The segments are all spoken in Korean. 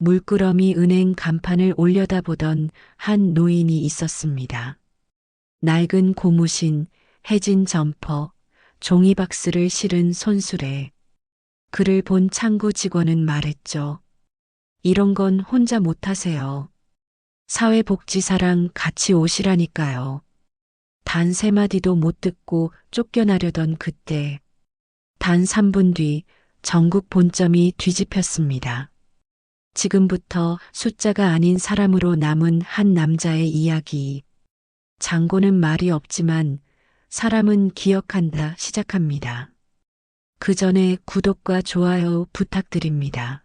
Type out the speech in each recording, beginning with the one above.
물끄러미 은행 간판을 올려다보던 한 노인이 있었습니다. 낡은 고무신, 해진 점퍼, 종이박스를 실은 손수레. 그를 본 창구 직원은 말했죠. 이런 건 혼자 못하세요. 사회복지사랑 같이 오시라니까요. 단 3마디도 못 듣고 쫓겨나려던 그때 단 3분 뒤 전국 본점이 뒤집혔습니다. 지금부터 숫자가 아닌 사람으로 남은 한 남자의 이야기. 장고는 말이 없지만 사람은 기억한다 시작합니다. 그 전에 구독과 좋아요 부탁드립니다.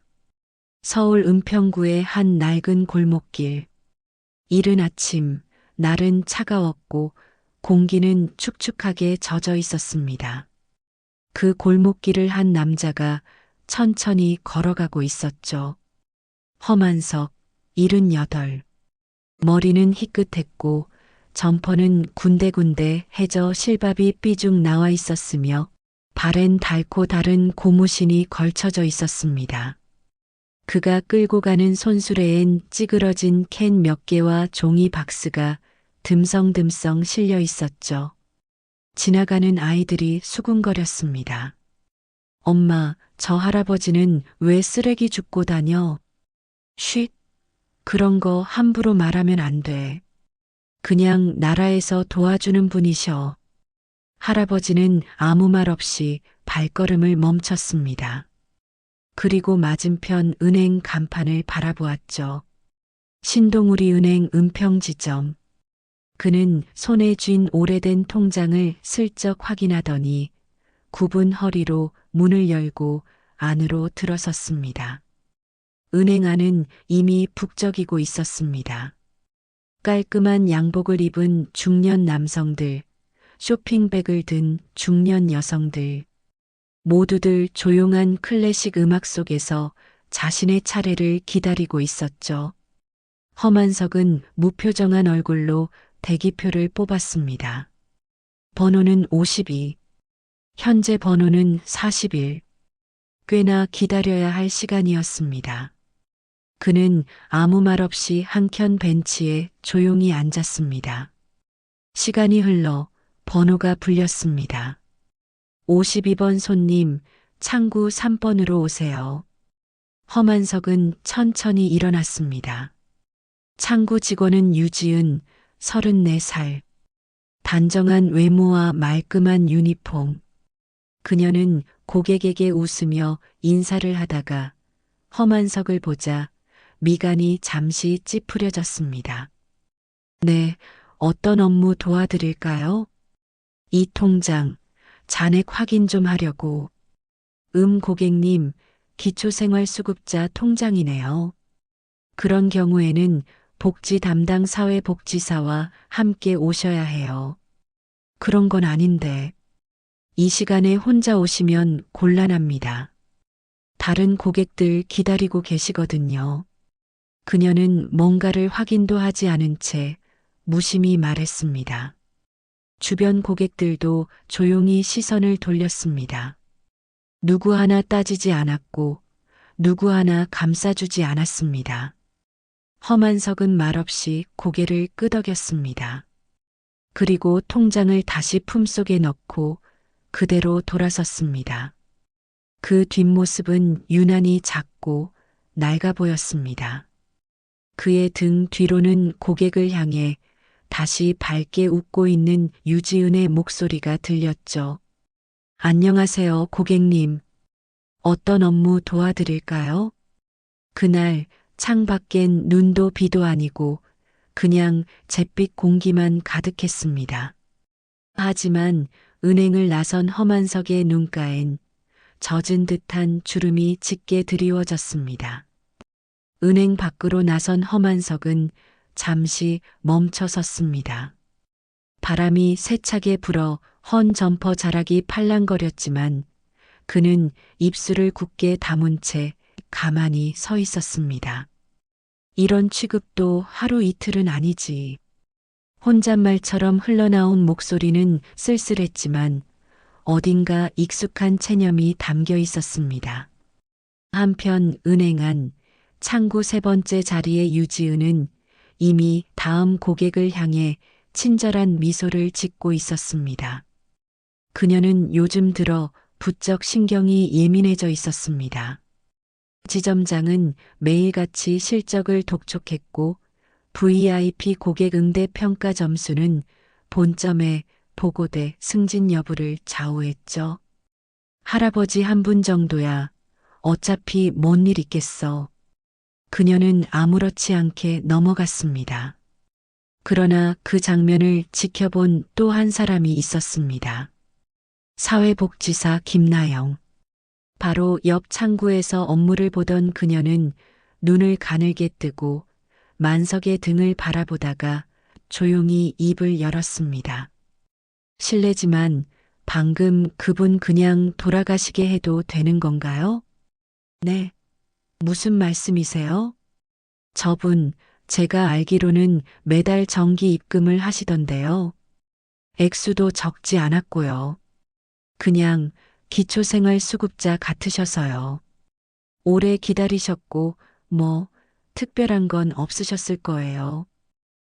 서울 은평구의 한 낡은 골목길. 이른 아침, 날은 차가웠고 공기는 축축하게 젖어 있었습니다. 그 골목길을 한 남자가 천천히 걸어가고 있었죠. 허만석, 78. 머리는 희끗했고 점퍼는 군데군데 해저 실밥이 삐죽 나와 있었으며 발엔 닳고 다른 고무신이 걸쳐져 있었습니다. 그가 끌고 가는 손수레엔 찌그러진 캔 몇 개와 종이 박스가 듬성듬성 실려 있었죠. 지나가는 아이들이 수군거렸습니다. 엄마, 저 할아버지는 왜 쓰레기 줍고 다녀? 쉿, 그런 거 함부로 말하면 안 돼. 그냥 나라에서 도와주는 분이셔. 할아버지는 아무 말 없이 발걸음을 멈췄습니다. 그리고 맞은편 은행 간판을 바라보았죠. 신동우리은행 은평지점. 그는 손에 쥔 오래된 통장을 슬쩍 확인하더니 굽은 허리로 문을 열고 안으로 들어섰습니다. 은행 안은 이미 북적이고 있었습니다. 깔끔한 양복을 입은 중년 남성들, 쇼핑백을 든 중년 여성들, 모두들 조용한 클래식 음악 속에서 자신의 차례를 기다리고 있었죠. 허만석은 무표정한 얼굴로 대기표를 뽑았습니다. 번호는 52, 현재 번호는 41. 꽤나 기다려야 할 시간이었습니다. 그는 아무 말 없이 한켠 벤치에 조용히 앉았습니다. 시간이 흘러 번호가 불렸습니다. 52번 손님, 창구 3번으로 오세요. 허만석은 천천히 일어났습니다. 창구 직원은 유지은, 34살. 단정한 외모와 말끔한 유니폼. 그녀는 고객에게 웃으며 인사를 하다가 허만석을 보자 미간이 잠시 찌푸려졌습니다. 네, 어떤 업무 도와드릴까요? 이 통장, 잔액 확인 좀 하려고. 고객님, 기초생활수급자 통장이네요. 그런 경우에는 복지 담당 사회복지사와 함께 오셔야 해요. 그런 건 아닌데. 이 시간에 혼자 오시면 곤란합니다. 다른 고객들 기다리고 계시거든요. 그녀는 뭔가를 확인도 하지 않은 채 무심히 말했습니다. 주변 고객들도 조용히 시선을 돌렸습니다. 누구 하나 따지지 않았고 누구 하나 감싸주지 않았습니다. 허만석은 말없이 고개를 끄덕였습니다. 그리고 통장을 다시 품속에 넣고 그대로 돌아섰습니다. 그 뒷모습은 유난히 작고 낡아 보였습니다. 그의 등 뒤로는 고객을 향해 다시 밝게 웃고 있는 유지은의 목소리가 들렸죠. 안녕하세요, 고객님. 어떤 업무 도와드릴까요? 그날 창밖엔 눈도 비도 아니고 그냥 잿빛 공기만 가득했습니다. 하지만 은행을 나선 허만석의 눈가엔 젖은 듯한 주름이 짙게 드리워졌습니다. 은행 밖으로 나선 허만석은 잠시 멈춰 섰습니다. 바람이 세차게 불어 헌 점퍼 자락이 팔랑거렸지만 그는 입술을 굳게 다문 채 가만히 서 있었습니다. 이런 취급도 하루 이틀은 아니지. 혼잣말처럼 흘러나온 목소리는 쓸쓸했지만 어딘가 익숙한 체념이 담겨 있었습니다. 한편 은행 안 창구 세 번째 자리에 유지은은 이미 다음 고객을 향해 친절한 미소를 짓고 있었습니다. 그녀는 요즘 들어 부쩍 신경이 예민해져 있었습니다. 지점장은 매일같이 실적을 독촉했고 VIP 고객 응대 평가 점수는 본점에 보고돼 승진 여부를 좌우했죠. 할아버지 한 분 정도야 어차피 뭔 일 있겠어. 그녀는 아무렇지 않게 넘어갔습니다. 그러나 그 장면을 지켜본 또 한 사람이 있었습니다. 사회복지사 김나영. 바로 옆 창구에서 업무를 보던 그녀는 눈을 가늘게 뜨고 만석의 등을 바라보다가 조용히 입을 열었습니다. 실례지만 방금 그분 그냥 돌아가시게 해도 되는 건가요? 네. 무슨 말씀이세요? 저분, 제가 알기로는 매달 정기 입금을 하시던데요. 액수도 적지 않았고요. 그냥 기초생활수급자 같으셔서요. 오래 기다리셨고, 뭐, 특별한 건 없으셨을 거예요.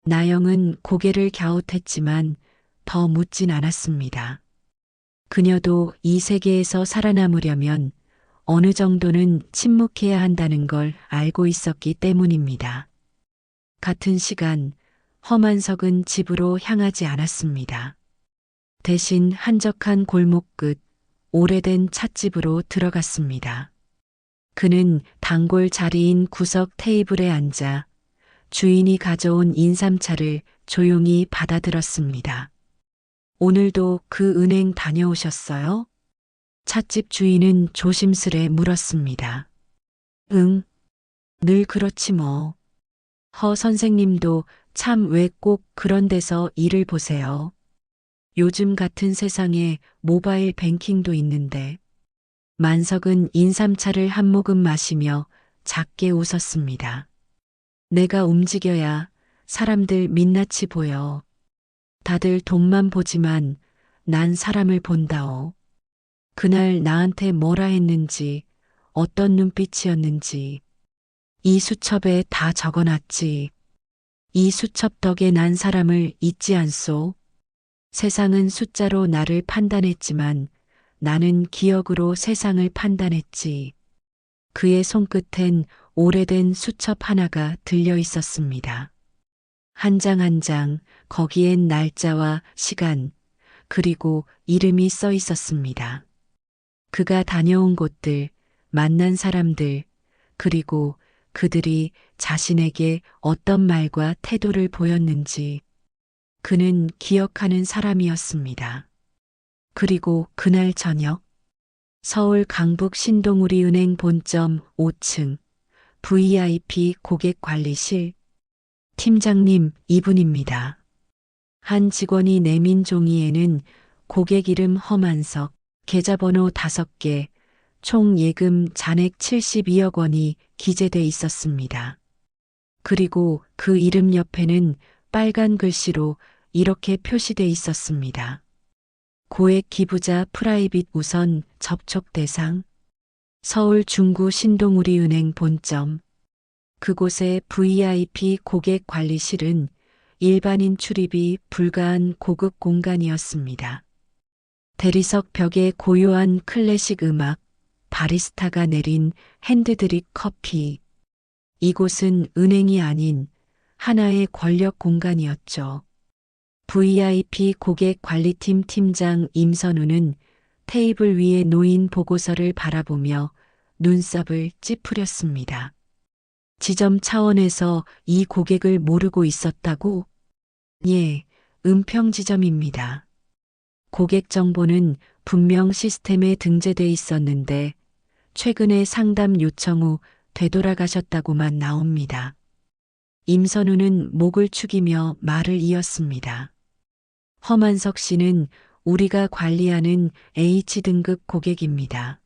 나영은 고개를 갸웃했지만 더 묻진 않았습니다. 그녀도 이 세계에서 살아남으려면 어느 정도는 침묵해야 한다는 걸 알고 있었기 때문입니다. 같은 시간, 허만석은 집으로 향하지 않았습니다. 대신 한적한 골목 끝 오래된 찻집으로 들어갔습니다. 그는 단골 자리인 구석 테이블에 앉아 주인이 가져온 인삼차를 조용히 받아들었습니다. 오늘도 그 은행 다녀오셨어요? 찻집 주인은 조심스레 물었습니다. 응, 늘 그렇지 뭐. 허 선생님도 참 왜 꼭 그런 데서 일을 보세요. 요즘 같은 세상에 모바일 뱅킹도 있는데. 만석은 인삼차를 한 모금 마시며 작게 웃었습니다. 내가 움직여야 사람들 민낯이 보여. 다들 돈만 보지만 난 사람을 본다오. 그날 나한테 뭐라 했는지, 어떤 눈빛이었는지, 이 수첩에 다 적어놨지. 이 수첩 덕에 난 사람을 잊지 않소. 세상은 숫자로 나를 판단했지만 나는 기억으로 세상을 판단했지. 그의 손끝엔 오래된 수첩 하나가 들려 있었습니다. 한 장 한 장, 거기엔 날짜와 시간, 그리고 이름이 써 있었습니다. 그가 다녀온 곳들, 만난 사람들, 그리고 그들이 자신에게 어떤 말과 태도를 보였는지 그는 기억하는 사람이었습니다. 그리고 그날 저녁 서울 강북 신동우리은행 본점 5층 VIP 고객관리실 팀장님 이분입니다. 한 직원이 내민 종이에는 고객 이름 허만석, 계좌번호 5개, 총 예금 잔액 72억 원이 기재돼 있었습니다. 그리고 그 이름 옆에는 빨간 글씨로 이렇게 표시돼 있었습니다. 고액 기부자 프라이빗 우선 접촉 대상 서울 중구 신동우리은행 본점 그곳의 VIP 고객 관리실은 일반인 출입이 불가한 고급 공간이었습니다. 대리석 벽에 고요한 클래식 음악, 바리스타가 내린 핸드드립 커피. 이곳은 은행이 아닌 하나의 권력 공간이었죠. VIP 고객 관리팀 팀장 임선우는 테이블 위에 놓인 보고서를 바라보며 눈썹을 찌푸렸습니다. 지점 차원에서 이 고객을 모르고 있었다고? 예, 은평 지점입니다. 고객 정보는 분명 시스템에 등재돼 있었는데 최근에 상담 요청 후 되돌아가셨다고만 나옵니다. 임선우는 목을 축이며 말을 이었습니다. 허만석 씨는 우리가 관리하는 H등급 고객입니다.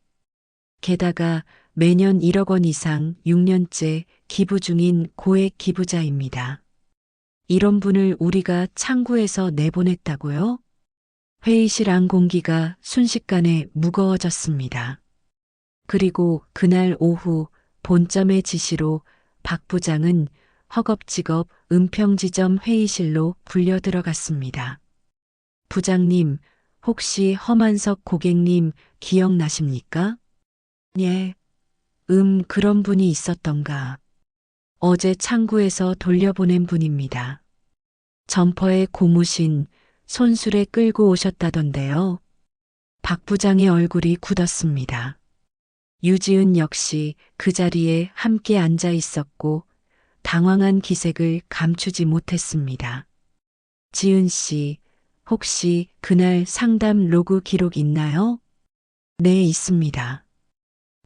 게다가 매년 1억 원 이상 6년째 기부 중인 고액 기부자입니다. 이런 분을 우리가 창구에서 내보냈다고요? 회의실 안 공기가 순식간에 무거워졌습니다. 그리고 그날 오후 본점의 지시로 박 부장은 허겁지겁 은평지점 회의실로 불려 들어갔습니다. 부장님, 혹시 허만석 고객님 기억나십니까? 예. 그런 분이 있었던가. 어제 창구에서 돌려보낸 분입니다. 점퍼에 고무신, 손수레 끌고 오셨다던데요. 박 부장의 얼굴이 굳었습니다. 유지은 역시 그 자리에 함께 앉아 있었고 당황한 기색을 감추지 못했습니다. 지은 씨, 혹시 그날 상담 로그 기록 있나요? 네, 있습니다.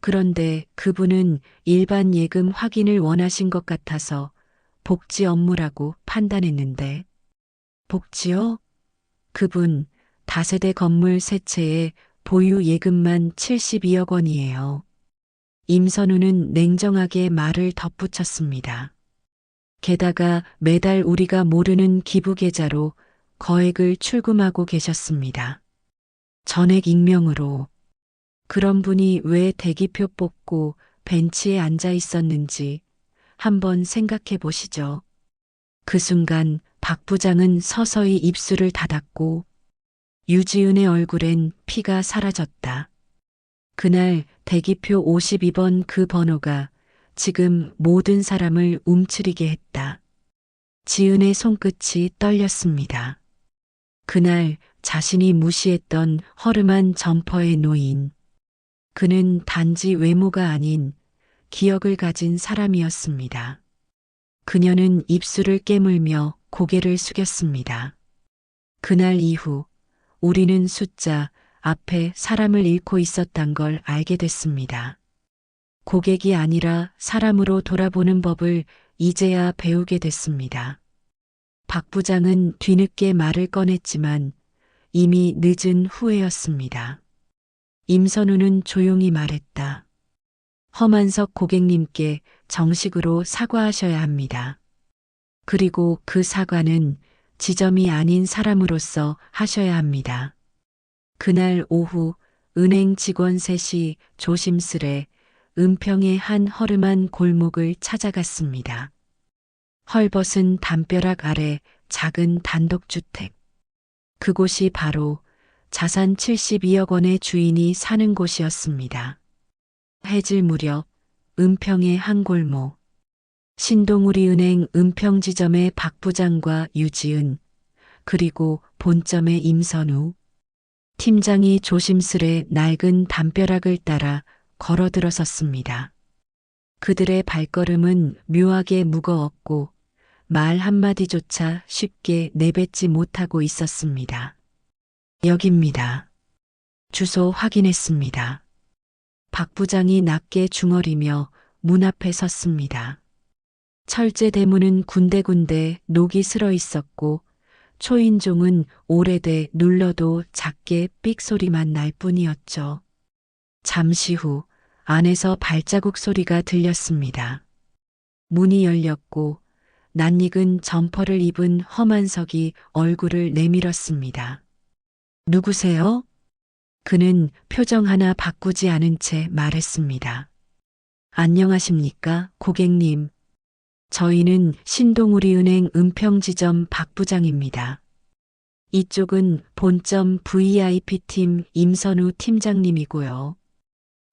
그런데 그분은 일반 예금 확인을 원하신 것 같아서 복지 업무라고 판단했는데. 복지요? 그분 다세대 건물 세 채에 보유 예금만 72억 원이에요. 임선우는 냉정하게 말을 덧붙였습니다. 게다가 매달 우리가 모르는 기부 계좌로 거액을 출금하고 계셨습니다. 전액 익명으로. 그런 분이 왜 대기표 뽑고 벤치에 앉아 있었는지 한번 생각해 보시죠. 그 순간 박 부장은 서서히 입술을 닫았고 유지은의 얼굴엔 피가 사라졌다. 그날 대기표 52번 그 번호가 지금 모든 사람을 움츠리게 했다. 지은의 손끝이 떨렸습니다. 그날 자신이 무시했던 허름한 점퍼의 노인. 그는 단지 외모가 아닌 기억을 가진 사람이었습니다. 그녀는 입술을 깨물며 고개를 숙였습니다. 그날 이후 우리는 숫자 앞에 사람을 잃고 있었단 걸 알게 됐습니다. 고객이 아니라 사람으로 돌아보는 법을 이제야 배우게 됐습니다. 박 부장은 뒤늦게 말을 꺼냈지만 이미 늦은 후회였습니다. 임선우는 조용히 말했다. 허만석 고객님께 정식으로 사과하셔야 합니다. 그리고 그 사과는 지점이 아닌 사람으로서 하셔야 합니다. 그날 오후 은행 직원 셋이 조심스레 은평의 한 허름한 골목을 찾아갔습니다. 헐벗은 담벼락 아래 작은 단독주택. 그곳이 바로 자산 72억 원의 주인이 사는 곳이었습니다. 해질 무렵 은평의 한 골목. 신동우리은행 은평지점의 박 부장과 유지은, 그리고 본점의 임선우. 팀장이 조심스레 낡은 담벼락을 따라 걸어 들어섰습니다. 그들의 발걸음은 묘하게 무거웠고 말 한마디조차 쉽게 내뱉지 못하고 있었습니다. 여기입니다. 주소 확인했습니다. 박 부장이 낮게 중얼이며 문 앞에 섰습니다. 철제 대문은 군데군데 녹이 슬어 있었고 초인종은 오래돼 눌러도 작게 삑 소리만 날 뿐이었죠. 잠시 후 안에서 발자국 소리가 들렸습니다. 문이 열렸고 낯익은 점퍼를 입은 허만석이 얼굴을 내밀었습니다. 누구세요? 그는 표정 하나 바꾸지 않은 채 말했습니다. 안녕하십니까, 고객님. 저희는 신동우리은행 은평지점 박 부장입니다. 이쪽은 본점 VIP팀 임선우 팀장님이고요.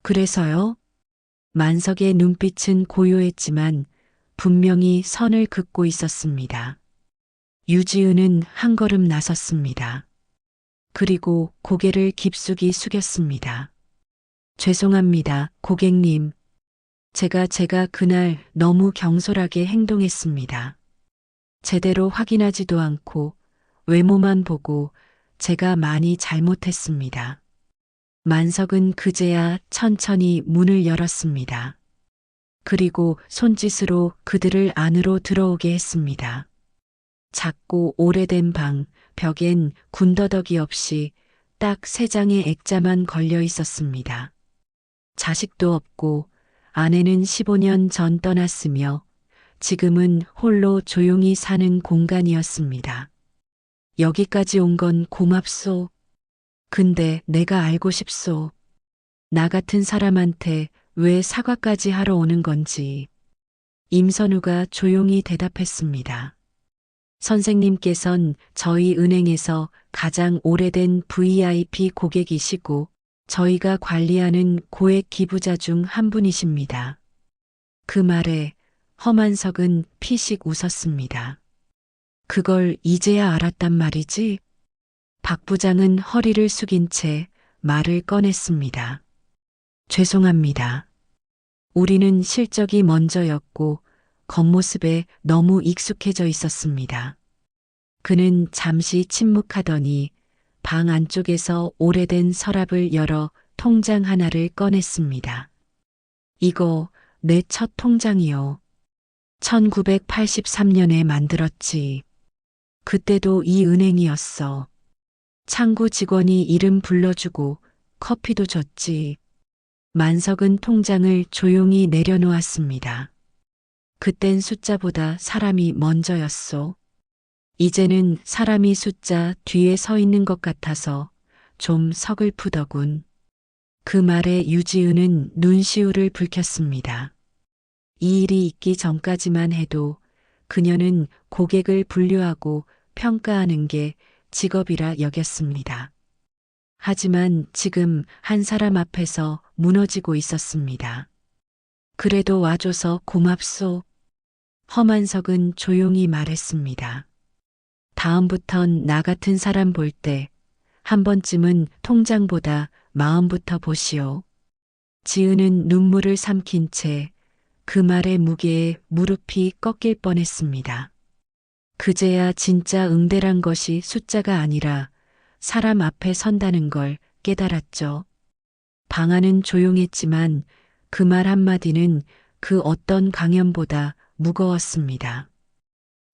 그래서요? 만석의 눈빛은 고요했지만 분명히 선을 긋고 있었습니다. 유지은은 한 걸음 나섰습니다. 그리고 고개를 깊숙이 숙였습니다. 죄송합니다, 고객님. 제가 그날 너무 경솔하게 행동했습니다. 제대로 확인하지도 않고 외모만 보고 제가 많이 잘못했습니다. 만석은 그제야 천천히 문을 열었습니다. 그리고 손짓으로 그들을 안으로 들어오게 했습니다. 작고 오래된 방, 벽엔 군더더기 없이 딱 3장의 액자만 걸려 있었습니다. 자식도 없고 아내는 15년 전 떠났으며 지금은 홀로 조용히 사는 공간이었습니다. 여기까지 온 건 고맙소. 근데 내가 알고 싶소. 나 같은 사람한테 왜 사과까지 하러 오는 건지. 임선우가 조용히 대답했습니다. 선생님께선 저희 은행에서 가장 오래된 VIP 고객이시고 저희가 관리하는 고액 기부자 중 한 분이십니다. 그 말에 허만석은 피식 웃었습니다. 그걸 이제야 알았단 말이지? 박 부장은 허리를 숙인 채 말을 꺼냈습니다. 죄송합니다. 우리는 실적이 먼저였고 겉모습에 너무 익숙해져 있었습니다. 그는 잠시 침묵하더니 방 안쪽에서 오래된 서랍을 열어 통장 하나를 꺼냈습니다. 이거 내 첫 통장이요. 1983년에 만들었지. 그때도 이 은행이었어. 창구 직원이 이름 불러주고 커피도 줬지. 만석은 통장을 조용히 내려놓았습니다. 그땐 숫자보다 사람이 먼저였소. 이제는 사람이 숫자 뒤에 서 있는 것 같아서 좀 서글프더군. 그 말에 유지은은 눈시울을 붉혔습니다. 이 일이 있기 전까지만 해도 그녀는 고객을 분류하고 평가하는 게 직업이라 여겼습니다. 하지만 지금 한 사람 앞에서 무너지고 있었습니다. 그래도 와줘서 고맙소. 허만석은 조용히 말했습니다. 다음부턴 나 같은 사람 볼 때 한 번쯤은 통장보다 마음부터 보시오. 지은은 눈물을 삼킨 채 그 말의 무게에 무릎이 꺾일 뻔했습니다. 그제야 진짜 응대란 것이 숫자가 아니라 사람 앞에 선다는 걸 깨달았죠. 방 안은 조용했지만 그 말 한마디는 그 어떤 강연보다 무거웠습니다.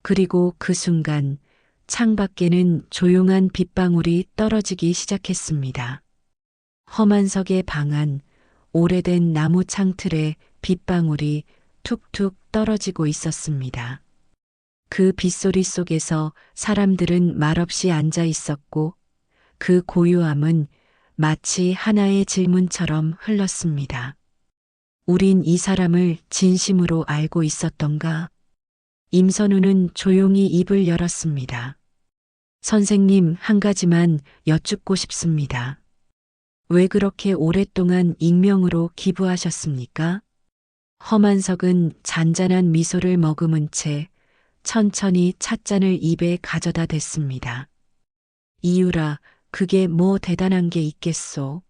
그리고 그 순간 창밖에는 조용한 빗방울이 떨어지기 시작했습니다. 허만석의 방 안, 오래된 나무 창틀에 빗방울이 툭툭 떨어지고 있었습니다. 그 빗소리 속에서 사람들은 말없이 앉아 있었고 그 고요함은 마치 하나의 질문처럼 흘렀습니다. 우린 이 사람을 진심으로 알고 있었던가? 임선우는 조용히 입을 열었습니다. 선생님, 한 가지만 여쭙고 싶습니다. 왜 그렇게 오랫동안 익명으로 기부하셨습니까? 허만석은 잔잔한 미소를 머금은 채 천천히 찻잔을 입에 가져다 댔습니다. 이유라, 그게 뭐 대단한 게 있겠소.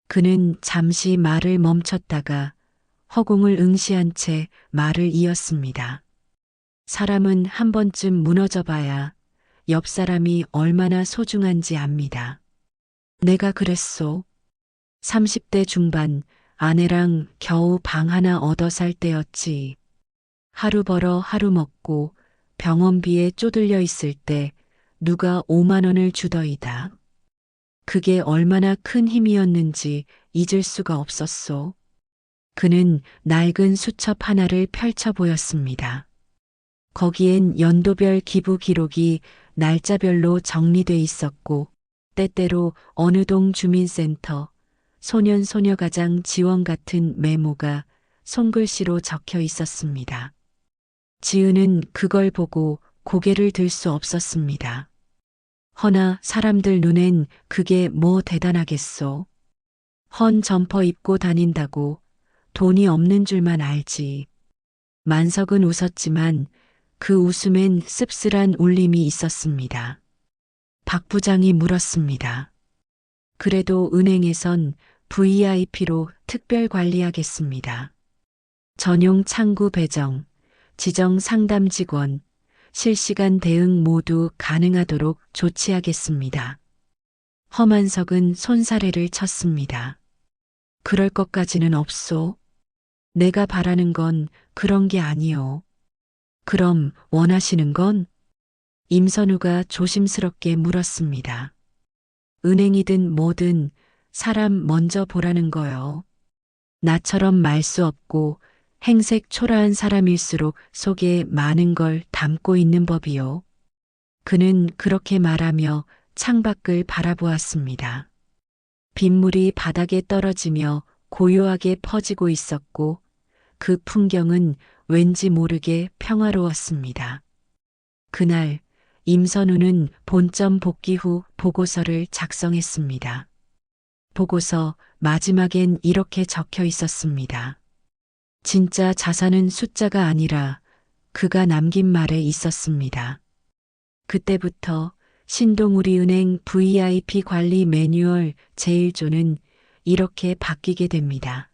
그는 잠시 말을 멈췄다가 허공을 응시한 채 말을 이었습니다. 사람은 한 번쯤 무너져 봐야 옆 사람이 얼마나 소중한지 압니다. 내가 그랬소. 30대 중반 아내랑 겨우 방 하나 얻어 살 때였지. 하루 벌어 하루 먹고 병원비에 쪼들려 있을 때 누가 5만 원을 주더이다. 그게 얼마나 큰 힘이었는지 잊을 수가 없었소. 그는 낡은 수첩 하나를 펼쳐 보였습니다. 거기엔 연도별 기부 기록이 날짜별로 정리돼 있었고 때때로 어느 동 주민센터, 소년 소녀가장 지원 같은 메모가 손글씨로 적혀 있었습니다. 지은은 그걸 보고 고개를 들 수 없었습니다. 허나 사람들 눈엔 그게 뭐 대단하겠소. 헌 점퍼 입고 다닌다고 돈이 없는 줄만 알지. 만석은 웃었지만 그 웃음엔 씁쓸한 울림이 있었습니다. 박 부장이 물었습니다. 그래도 은행에선 VIP로 특별 관리하겠습니다. 전용 창구 배정, 지정 상담 직원, 실시간 대응 모두 가능하도록 조치하겠습니다. 허만석은 손사래를 쳤습니다. 그럴 것까지는 없소. 내가 바라는 건 그런 게 아니오. 그럼 원하시는 건? 임선우가 조심스럽게 물었습니다. 은행이든 뭐든 사람 먼저 보라는 거요. 나처럼 말 수 없고 행색 초라한 사람일수록 속에 많은 걸 담고 있는 법이요. 그는 그렇게 말하며 창밖을 바라보았습니다. 빗물이 바닥에 떨어지며 고요하게 퍼지고 있었고 그 풍경은 왠지 모르게 평화로웠습니다. 그날 임선우는 본점 복귀 후 보고서를 작성했습니다. 보고서 마지막엔 이렇게 적혀 있었습니다. 진짜 자산은 숫자가 아니라 그가 남긴 말에 있었습니다. 그때부터 신동우리은행 VIP 관리 매뉴얼 제1조는 이렇게 바뀌게 됩니다.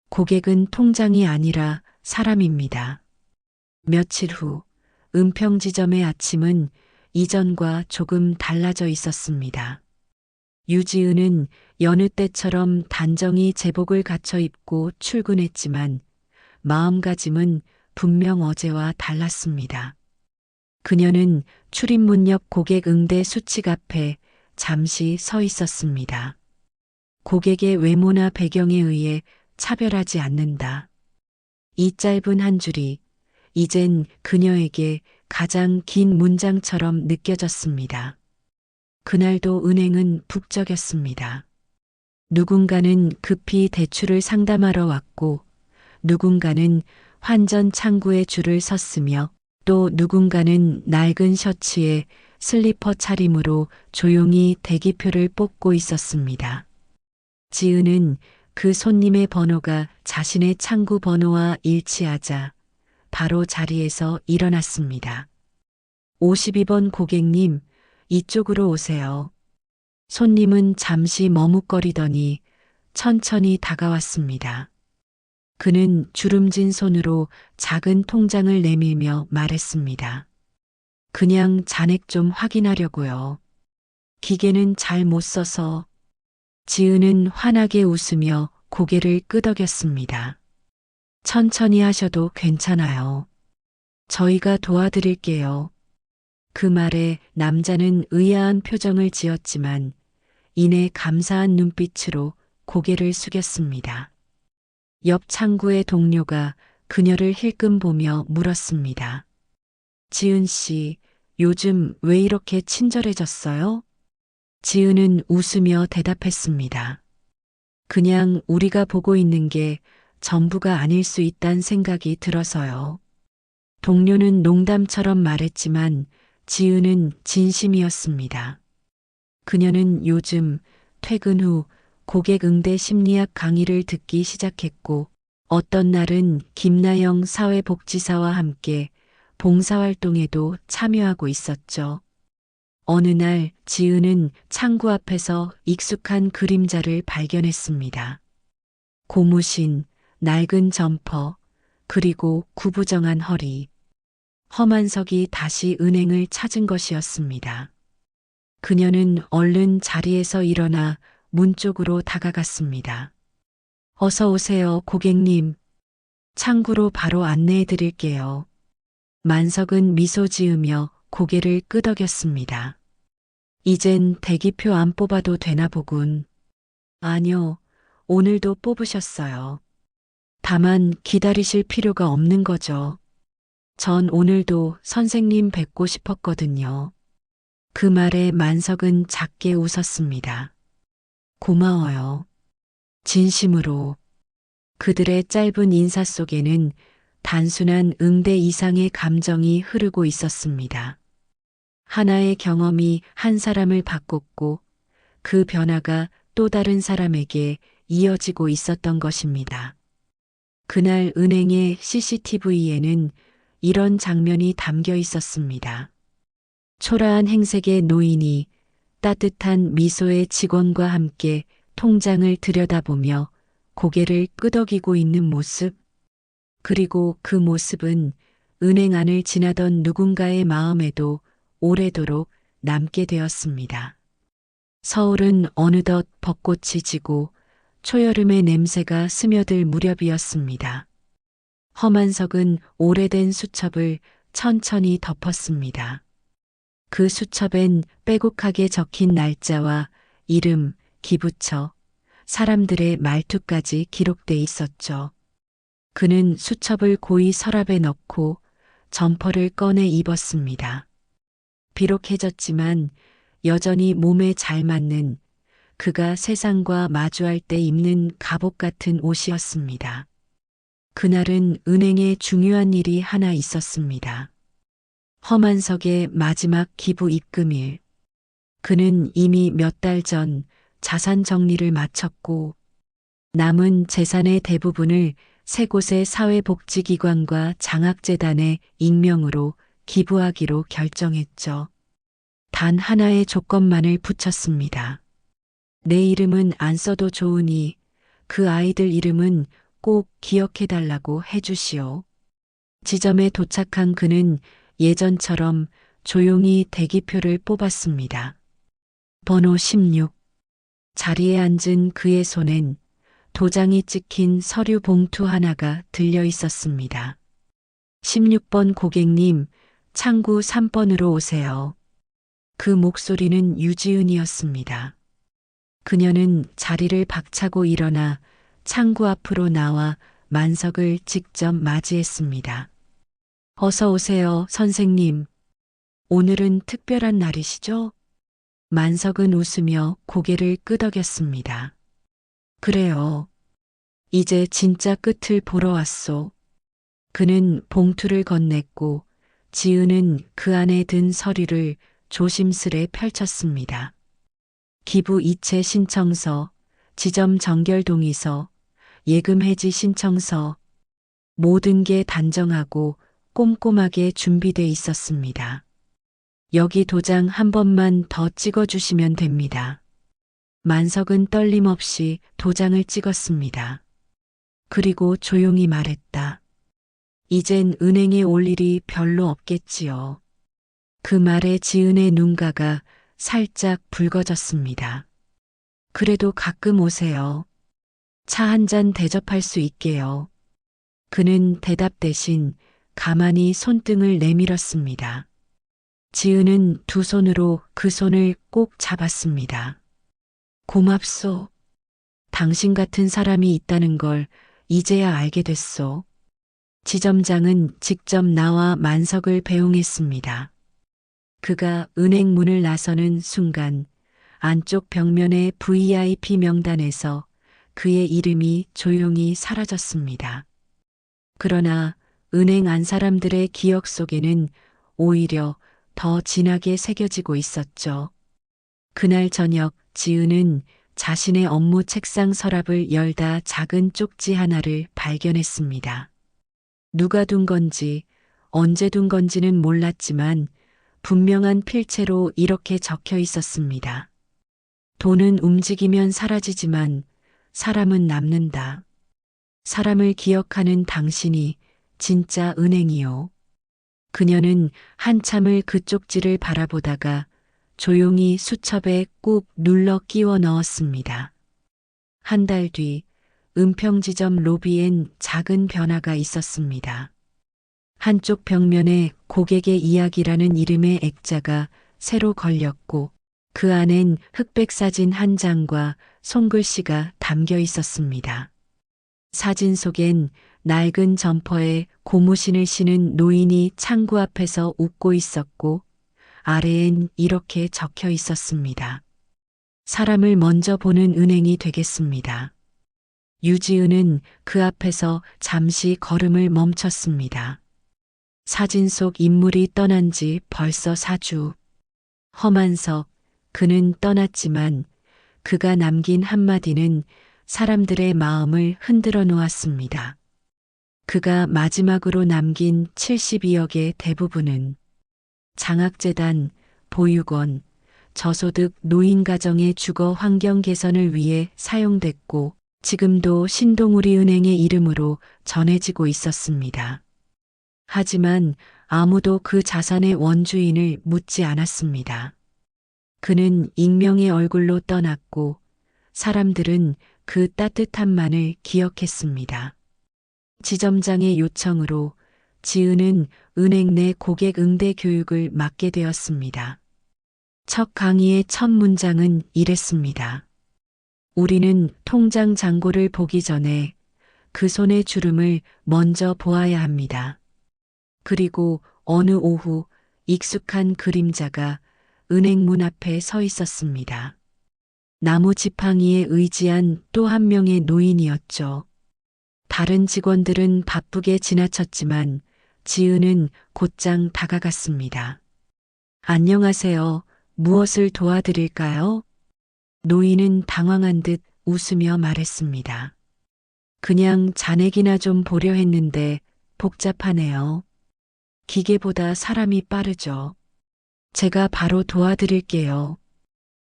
고객은 통장이 아니라 사람입니다. 며칠 후 은평지점의 아침은 이전과 조금 달라져 있었습니다. 유지은은 여느 때처럼 단정히 제복을 갖춰 입고 출근했지만 마음가짐은 분명 어제와 달랐습니다. 그녀는 출입문 옆 고객 응대 수칙 앞에 잠시 서 있었습니다. 고객의 외모나 배경에 의해 차별하지 않는다. 이 짧은 한 줄이 이젠 그녀에게 가장 긴 문장처럼 느껴졌습니다. 그날도 은행은 북적였습니다. 누군가는 급히 대출을 상담하러 왔고 누군가는 환전 창구에 줄을 섰으며 또 누군가는 낡은 셔츠에 슬리퍼 차림으로 조용히 대기표를 뽑고 있었습니다. 지은은 그 손님의 번호가 자신의 창구 번호와 일치하자 바로 자리에서 일어났습니다. 52번 고객님, 이쪽으로 오세요. 손님은 잠시 머뭇거리더니 천천히 다가왔습니다. 그는 주름진 손으로 작은 통장을 내밀며 말했습니다. 그냥 잔액 좀 확인하려고요. 기계는 잘 못 써서. 지은은 환하게 웃으며 고개를 끄덕였습니다. 천천히 하셔도 괜찮아요. 저희가 도와드릴게요. 그 말에 남자는 의아한 표정을 지었지만 이내 감사한 눈빛으로 고개를 숙였습니다. 옆 창구의 동료가 그녀를 힐끔 보며 물었습니다. 지은 씨, 요즘 왜 이렇게 친절해졌어요? 지은은 웃으며 대답했습니다. 그냥 우리가 보고 있는 게 전부가 아닐 수 있단 생각이 들어서요. 동료는 농담처럼 말했지만 지은은 진심이었습니다. 그녀는 요즘 퇴근 후 고객 응대 심리학 강의를 듣기 시작했고 어떤 날은 김나영 사회복지사와 함께 봉사활동에도 참여하고 있었죠. 어느 날 지은은 창구 앞에서 익숙한 그림자를 발견했습니다. 고무신, 낡은 점퍼, 그리고 구부정한 허리. 험한석이 다시 은행을 찾은 것이었습니다. 그녀는 얼른 자리에서 일어나 문 쪽으로 다가갔습니다. 어서 오세요, 고객님. 창구로 바로 안내해 드릴게요. 만석은 미소 지으며 고개를 끄덕였습니다. 이젠 대기표 안 뽑아도 되나 보군. 아니요, 오늘도 뽑으셨어요. 다만 기다리실 필요가 없는 거죠. 전 오늘도 선생님 뵙고 싶었거든요. 그 말에 만석은 작게 웃었습니다. 고마워요. 진심으로. 그들의 짧은 인사 속에는 단순한 응대 이상의 감정이 흐르고 있었습니다. 하나의 경험이 한 사람을 바꿨고 그 변화가 또 다른 사람에게 이어지고 있었던 것입니다. 그날 은행의 CCTV에는 이런 장면이 담겨 있었습니다. 초라한 행색의 노인이 따뜻한 미소의 직원과 함께 통장을 들여다보며 고개를 끄덕이고 있는 모습. 그리고 그 모습은 은행 안을 지나던 누군가의 마음에도 오래도록 남게 되었습니다. 서울은 어느덧 벚꽃이 지고 초여름의 냄새가 스며들 무렵이었습니다. 험한석은 오래된 수첩을 천천히 덮었습니다. 그 수첩엔 빼곡하게 적힌 날짜와 이름, 기부처, 사람들의 말투까지 기록돼 있었죠. 그는 수첩을 고이 서랍에 넣고 점퍼를 꺼내 입었습니다. 비록 해졌지만 여전히 몸에 잘 맞는 그가 세상과 마주할 때 입는 갑옷 같은 옷이었습니다. 그날은 은행에 중요한 일이 하나 있었습니다. 험한석의 마지막 기부 입금일. 그는 이미 몇 달 전 자산 정리를 마쳤고 남은 재산의 대부분을 세 곳의 사회복지기관과 장학재단에 익명으로 기부하기로 결정했죠. 단 하나의 조건만을 붙였습니다. 내 이름은 안 써도 좋으니 그 아이들 이름은 꼭 기억해달라고 해주시오. 지점에 도착한 그는 예전처럼 조용히 대기표를 뽑았습니다. 번호 16. 자리에 앉은 그의 손엔 도장이 찍힌 서류 봉투 하나가 들려 있었습니다. 16번 고객님, 창구 3번으로 오세요. 그 목소리는 유지은이었습니다. 그녀는 자리를 박차고 일어나 창구 앞으로 나와 만석을 직접 맞이했습니다. 어서 오세요, 선생님. 오늘은 특별한 날이시죠? 만석은 웃으며 고개를 끄덕였습니다. 그래요. 이제 진짜 끝을 보러 왔소. 그는 봉투를 건넸고 지은은 그 안에 든 서류를 조심스레 펼쳤습니다. 기부 이체 신청서, 지점 정결 동의서, 예금 해지 신청서, 모든 게 단정하고 꼼꼼하게 준비돼 있었습니다. 여기 도장 한 번만 더 찍어주시면 됩니다. 만석은 떨림 없이 도장을 찍었습니다. 그리고 조용히 말했다. 이젠 은행에 올 일이 별로 없겠지요. 그 말에 지은의 눈가가 살짝 붉어졌습니다. 그래도 가끔 오세요. 차 한 잔 대접할 수 있게요. 그는 대답 대신 가만히 손등을 내밀었습니다. 지은은 두 손으로 그 손을 꼭 잡았습니다. 고맙소. 당신 같은 사람이 있다는 걸 이제야 알게 됐소. 지점장은 직접 나와 만석을 배웅했습니다. 그가 은행 문을 나서는 순간 안쪽 벽면의 VIP 명단에서 그의 이름이 조용히 사라졌습니다. 그러나 은행 안 사람들의 기억 속에는 오히려 더 진하게 새겨지고 있었죠. 그날 저녁 지은은 자신의 업무 책상 서랍을 열다 작은 쪽지 하나를 발견했습니다. 누가 둔 건지 언제 둔 건지는 몰랐지만 분명한 필체로 이렇게 적혀 있었습니다. 돈은 움직이면 사라지지만 사람은 남는다. 사람을 기억하는 당신이 진짜 은행이요. 그녀는 한참을 그 쪽지를 바라보다가 조용히 수첩에 꾹 눌러 끼워 넣었습니다. 한 달 뒤 은평지점 로비엔 작은 변화가 있었습니다. 한쪽 벽면에 고객의 이야기라는 이름의 액자가 새로 걸렸고 그 안엔 흑백 사진 한 장과 손글씨가 담겨 있었습니다. 사진 속엔 낡은 점퍼에 고무신을 신은 노인이 창구 앞에서 웃고 있었고 아래엔 이렇게 적혀 있었습니다. 사람을 먼저 보는 은행이 되겠습니다. 유지은은 그 앞에서 잠시 걸음을 멈췄습니다. 사진 속 인물이 떠난 지 벌써 4주. 험한석, 그는 떠났지만 그가 남긴 한마디는 사람들의 마음을 흔들어 놓았습니다. 그가 마지막으로 남긴 72억의 대부분은 장학재단, 보육원, 저소득 노인 가정의 주거 환경 개선을 위해 사용됐고 지금도 신동우리은행의 이름으로 전해지고 있었습니다. 하지만 아무도 그 자산의 원주인을 묻지 않았습니다. 그는 익명의 얼굴로 떠났고 사람들은 그 따뜻함만을 기억했습니다. 지점장의 요청으로 지은은 은행 내 고객 응대 교육을 맡게 되었습니다. 첫 강의의 첫 문장은 이랬습니다. 우리는 통장 잔고를 보기 전에 그 손의 주름을 먼저 보아야 합니다. 그리고 어느 오후 익숙한 그림자가 은행 문 앞에 서 있었습니다. 나무 지팡이에 의지한 또 한 명의 노인이었죠. 다른 직원들은 바쁘게 지나쳤지만 지은은 곧장 다가갔습니다. 안녕하세요. 무엇을 도와드릴까요? 노인은 당황한 듯 웃으며 말했습니다. 그냥 잔액이나 좀 보려 했는데 복잡하네요. 기계보다 사람이 빠르죠. 제가 바로 도와드릴게요.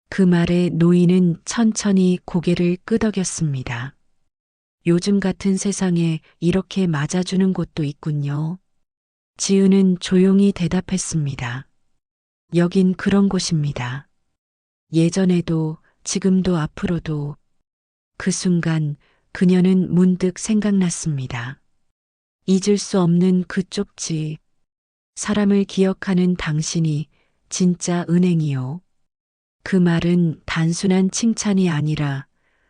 그 말에 노인은 천천히 고개를 끄덕였습니다. 요즘 같은 세상에 이렇게 맞아주는 곳도 있군요. 지은은 조용히 대답했습니다. 여긴 그런 곳입니다. 예전에도 지금도 앞으로도. 그 순간 그녀는 문득 생각났습니다. 잊을 수 없는 그 쪽지. 사람을 기억하는 당신이 진짜 은행이요. 그 말은 단순한 칭찬이 아니라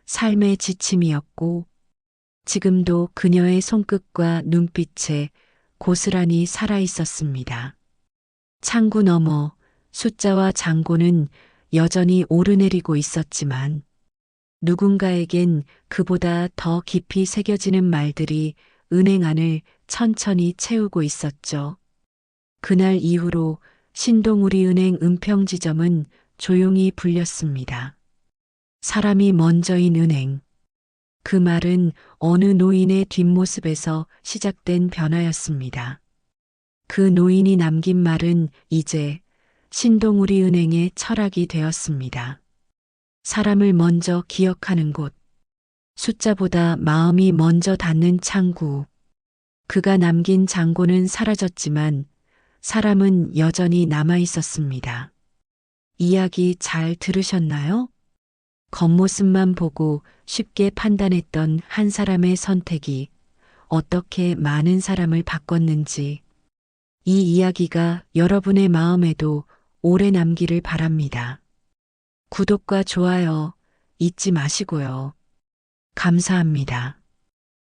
삶의 지침이었고 지금도 그녀의 손끝과 눈빛에 고스란히 살아 있었습니다. 창구 너머 숫자와 잔고는 여전히 오르내리고 있었지만 누군가에겐 그보다 더 깊이 새겨지는 말들이 은행 안을 천천히 채우고 있었죠. 그날 이후로 신동우리은행 은평지점은 조용히 불렸습니다. 사람이 먼저인 은행. 그 말은 어느 노인의 뒷모습에서 시작된 변화였습니다. 그 노인이 남긴 말은 이제 신동우리은행의 철학이 되었습니다. 사람을 먼저 기억하는 곳. 숫자보다 마음이 먼저 닿는 창구. 그가 남긴 잔고는 사라졌지만 사람은 여전히 남아 있었습니다. 이야기 잘 들으셨나요? 겉모습만 보고 쉽게 판단했던 한 사람의 선택이 어떻게 많은 사람을 바꿨는지 이 이야기가 여러분의 마음에도 오래 남기를 바랍니다. 구독과 좋아요 잊지 마시고요. 감사합니다.